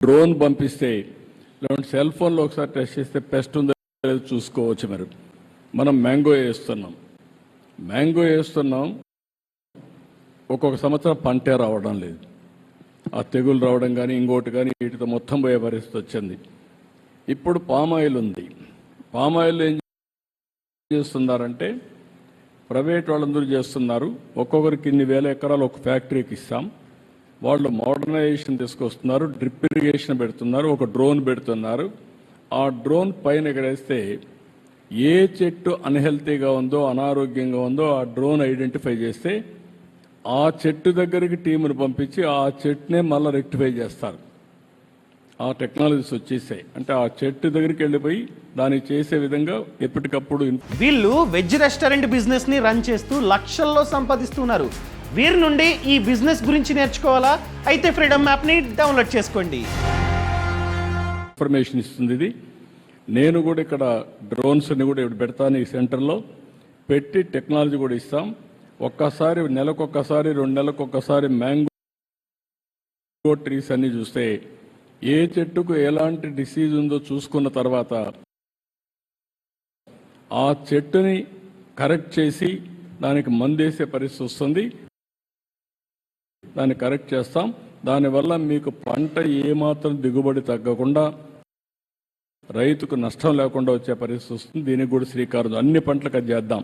Drone పంపిస్తే లేదంటే cell ఫోన్లో ఒకసారి టెస్ట్ చేస్తే పెస్ట్ ఉందో లేదో చూసుకోవచ్చు. మనం మ్యాంగో వేస్తున్నాం, ఒక్కొక్క సంవత్సరం పంటే రావడం లేదు, ఆ తెగులు రావడం కానీ ఇంకోటి కానీ వీటితో మొత్తం పోయే పరిస్థితి వచ్చింది. ఇప్పుడు పామాయిల్ ఉంది. పామాయిల్ ఏం చేస్తున్నారంటే ప్రైవేట్ వాళ్ళందరూ చేస్తున్నారు. ఒక్కొక్కరికి ఇన్ని వేల ఎకరాలు ఒక ఫ్యాక్టరీకి ఇస్తాం, వాళ్ళు మోడర్నైజేషన్ తీసుకొస్తున్నారు, డ్రిప్ ఇరిగేషన్ పెడుతున్నారు, ఒక డ్రోన్ పెడుతున్నారు. ఆ డ్రోన్ పైన ఎగరేస్తే ఏ చెట్టు అన్హెల్తీగా ఉందో అనారోగ్యంగా ఉందో ఆ డ్రోన్ ఐడెంటిఫై చేస్తే ఆ చెట్టు దగ్గరికి టీమును పంపించి ఆ చెట్టునే మళ్ళీ రెక్టిఫై చేస్తారు. ఆ టెక్నాలజీస్ వచ్చేసాయి. అంటే ఆ చెట్టు దగ్గరికి వెళ్ళిపోయి దాన్ని చేసే విధంగా ఎప్పటికప్పుడు. వీళ్ళు వెజ్ రెస్టారెంట్ బిజినెస్ ని రన్ చేస్తూ లక్షల్లో సంపాదిస్తున్నారు. వీరి నుండి ఈ బిజినెస్ గురించి నేర్చుకోవాలా? అయితే ఫ్రీడమ్ యాప్ ని డౌన్లోడ్ చేసుకోండి. ఇన్ఫర్మేషన్ ఇస్తుంది ఇది. నేను కూడా ఇక్కడ డ్రోన్స్ని కూడా ఇప్పుడు పెడతాను. ఈ సెంటర్లో పెట్టి టెక్నాలజీ కూడా ఇస్తాం. ఒక్కసారి నెలకొక్కసారి 2 నెలలకొక్కసారి మ్యాంగో ట్రీస్ అన్ని చూస్తే ఏ చెట్టుకు ఎలాంటి డిసీజ్ ఉందో చూసుకున్న తర్వాత ఆ చెట్టుని కరెక్ట్ చేసి దానికి మందేసే పరిస్థితి వస్తుంది. దాన్ని కరెక్ట్ చేస్తాం. దానివల్ల మీకు పంట ఏమాత్రం దిగుబడి తగ్గకుండా రైతుకు నష్టం లేకుండా వచ్చే పరిస్థితి వస్తుంది. దీనికి కూడా శ్రీకారం అన్ని పంటలకు అది చేద్దాం.